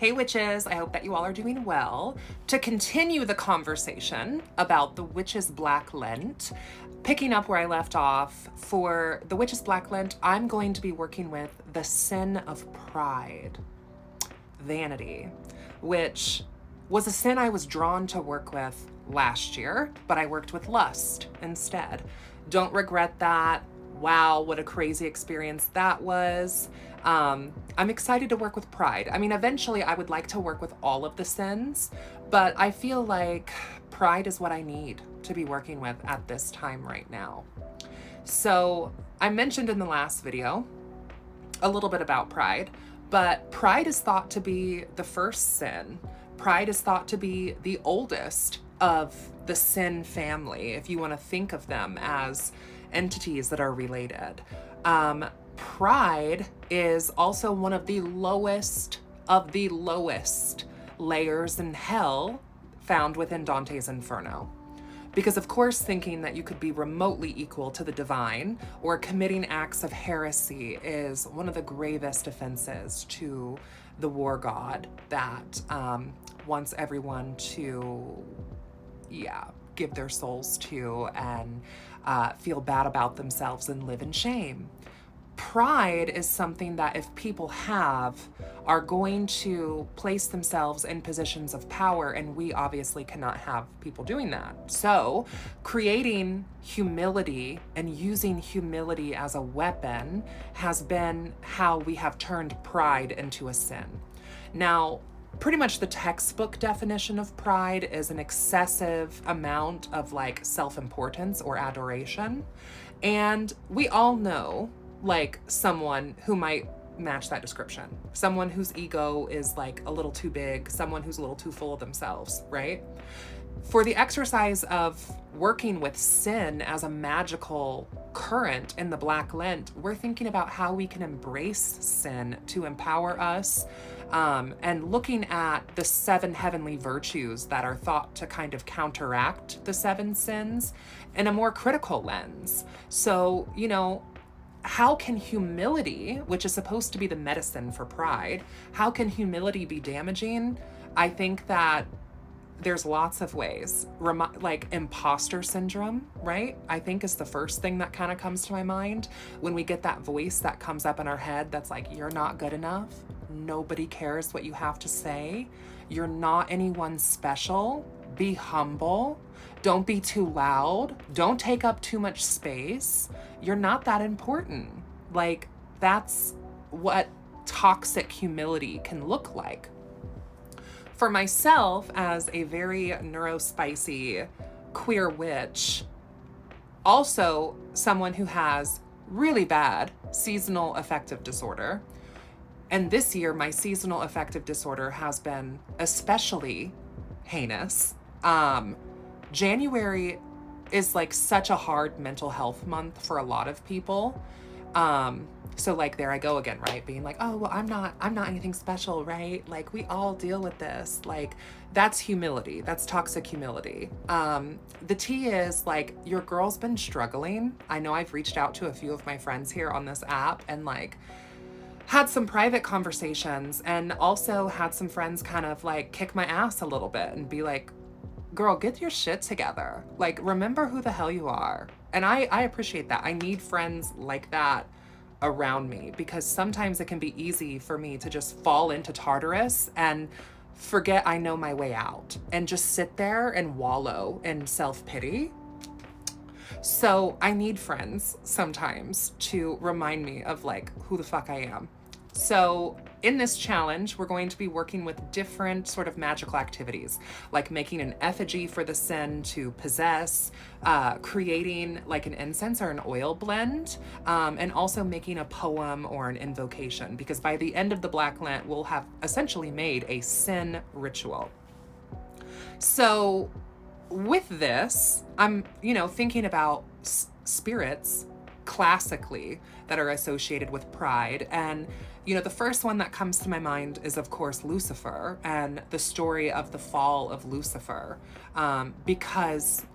Hey witches, I hope that you all are doing well. To continue the conversation about the Witches' Black Lent, picking up where I left off, for the Witches' Black Lent, I'm going to be working with the sin of pride, vanity, which was a sin I was drawn to work with last year, but I worked with lust instead. Don't regret that. Wow, what a crazy experience that was. I'm excited to work with pride. I mean, eventually I would like to work with all of the sins, but I feel like pride is what I need to be working with at this time right now. So I mentioned in the last video a little bit about pride, but pride is thought to be the first sin. Pride is thought to be the oldest of the sin family, if you want to think of them as entities that are related. Pride is also one of the lowest layers in hell found within Dante's Inferno. Because of course, thinking that you could be remotely equal to the divine or committing acts of heresy is one of the gravest offenses to the war god that wants everyone to, give their souls to and feel bad about themselves and live in shame. Pride is something that if people are going to place themselves in positions of power, and we obviously cannot have people doing that. So creating humility and using humility as a weapon has been how we have turned pride into a sin. Now, pretty much the textbook definition of pride is an excessive amount of self-importance or adoration. And we all know someone who might match that description. Someone whose ego is a little too big, someone who's a little too full of themselves, right? For the exercise of working with sin as a magical current in the Black Lent, we're thinking about how we can embrace sin to empower us, and looking at the 7 heavenly virtues that are thought to kind of counteract the 7 sins in a more critical lens. So, how can humility, which is supposed to be the medicine for pride, how can humility be damaging? I think that there's lots of ways. Imposter syndrome, right? I think is the first thing that kind of comes to my mind when we get that voice that comes up in our head that's like, you're not good enough. Nobody cares what you have to say. You're not anyone special. Be humble. Don't be too loud. Don't take up too much space. You're not that important. That's what toxic humility can look like. For myself, as a very neurospicy queer witch, also someone who has really bad seasonal affective disorder, and this year my seasonal affective disorder has been especially heinous. January is such a hard mental health month for a lot of people. So there I go again, right? Being oh, well, I'm not anything special, right? We all deal with this. That's humility. That's toxic humility. The tea is your girl's been struggling. I know I've reached out to a few of my friends here on this app and had some private conversations, and also had some friends kind of kick my ass a little bit and be girl, get your shit together. Remember who the hell you are. And I appreciate that. I need friends like that around me, because sometimes it can be easy for me to just fall into Tartarus and forget I know my way out and just sit there and wallow in self-pity. So I need friends sometimes to remind me of who the fuck I am. So in this challenge, we're going to be working with different sort of magical activities, like making an effigy for the sin to possess, creating an incense or an oil blend, and also making a poem or an invocation, because by the end of the Black Lent, we'll have essentially made a sin ritual. So with this, I'm, thinking about spirits classically that are associated with pride. And, the first one that comes to my mind is, of course, Lucifer and the story of the fall of Lucifer, because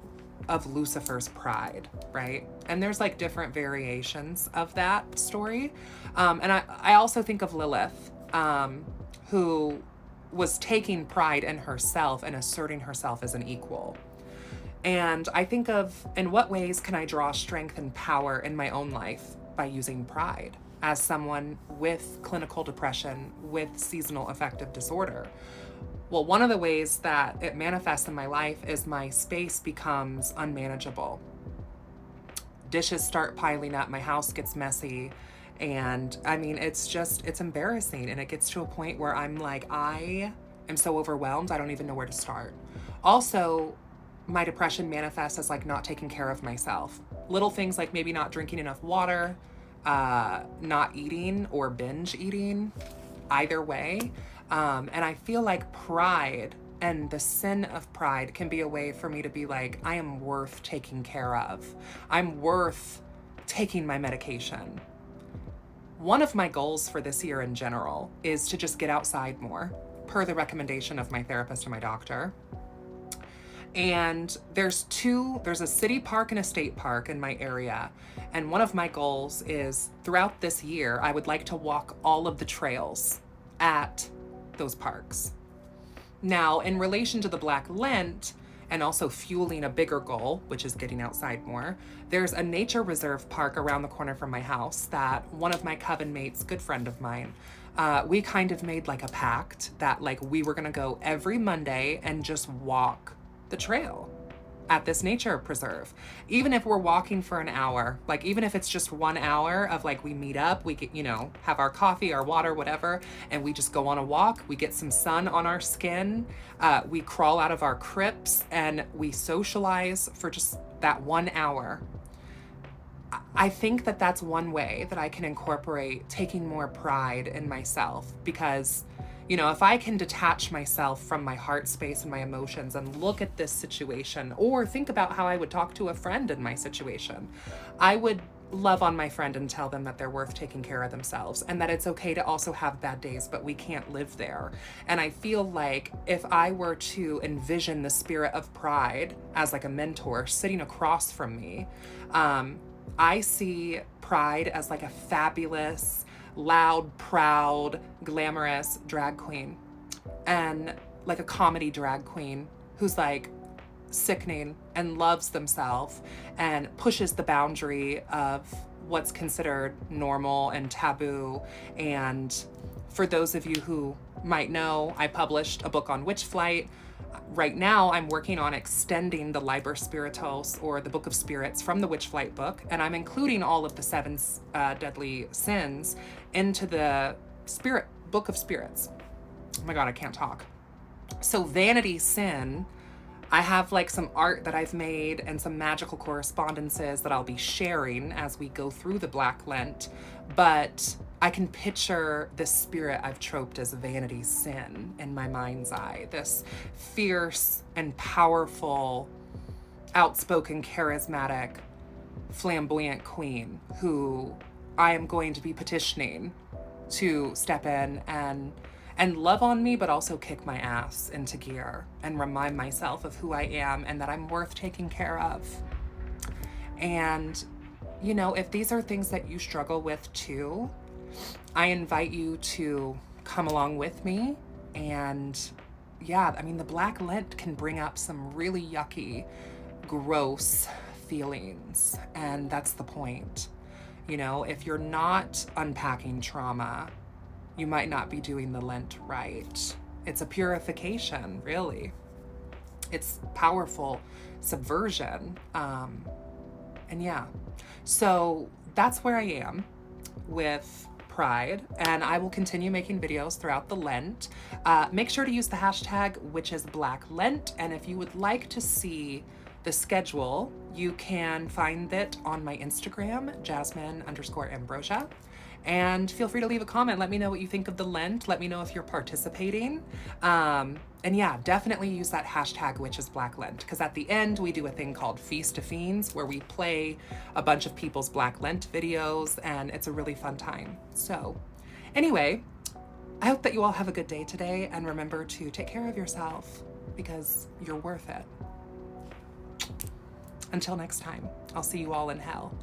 of Lucifer's pride, right? And there's different variations of that story. And I also think of Lilith, who was taking pride in herself and asserting herself as an equal. And I think of, in what ways can I draw strength and power in my own life by using pride as someone with clinical depression, with seasonal affective disorder? Well, one of the ways that it manifests in my life is my space becomes unmanageable. Dishes start piling up, my house gets messy, and I mean, it's embarrassing. And it gets to a point where I'm like, I am so overwhelmed, I don't even know where to start. Also, my depression manifests as like not taking care of myself. Little things like maybe not drinking enough water, not eating or binge eating, either way. And I feel like pride and the sin of pride can be a way for me to be like, I am worth taking care of. I'm worth taking my medication. One of my goals for this year in general is to just get outside more, per the recommendation of my therapist and my doctor. And there's a city park and a state park in my area. And one of my goals is throughout this year, I would like to walk all of the trails at those parks. Now, in relation to the Black Lent, and also fueling a bigger goal, which is getting outside more, there's a nature reserve park around the corner from my house that one of my Coven mates, good friend of mine, we kind of made like a pact that like we were gonna go every Monday and just walk the trail at this nature preserve. Even if we're walking for an hour, like even if it's just 1 hour of like we meet up, we get, have our coffee, our water, whatever, and we just go on a walk, we get some sun on our skin, we crawl out of our crypts and we socialize for just that 1 hour. I think that that's one way that I can incorporate taking more pride in myself, because if I can detach myself from my heart space and my emotions and look at this situation, or think about how I would talk to a friend in my situation, I would love on my friend and tell them that they're worth taking care of themselves and that it's okay to also have bad days, but we can't live there. And I feel like if I were to envision the spirit of pride as like a mentor sitting across from me, I see pride as like a fabulous, loud, proud, glamorous drag queen, and like a comedy drag queen who's like sickening and loves themselves and pushes the boundary of what's considered normal and taboo. And for those of you who might know, I published a book on witchflight. Right now, I'm working on extending the Liber Spiritus, or the Book of Spirits, from the Witchflight book, and I'm including all of the 7 deadly sins into the Book of Spirits. Oh my God, I can't talk. So vanity sin, I have like some art that I've made and some magical correspondences that I'll be sharing as we go through the Black Lent, but I can picture this spirit I've troped as vanity sin in my mind's eye, this fierce and powerful, outspoken, charismatic, flamboyant queen who I am going to be petitioning to step in and love on me, but also kick my ass into gear and remind myself of who I am and that I'm worth taking care of. And, if these are things that you struggle with too, I invite you to come along with me. And the Black Lent can bring up some really yucky, gross feelings. And that's the point. If you're not unpacking trauma, you might not be doing the Lent right. It's a purification, really. It's powerful subversion. So that's where I am with pride, and I will continue making videos throughout the Lent. Make sure to use the hashtag #WitchesBlackLent, and if you would like to see the schedule, you can find it on my Instagram, Jasmine_Ambrosia. And feel free to leave a comment. Let me know what you think of the Lent. Let me know if you're participating. Definitely use that hashtag #WitchesBlackLent, because at the end we do a thing called Feast of Fiends, where we play a bunch of people's Black Lent videos, and it's a really fun time. So anyway, I hope that you all have a good day today, and remember to take care of yourself because you're worth it. Until next time, I'll see you all in hell.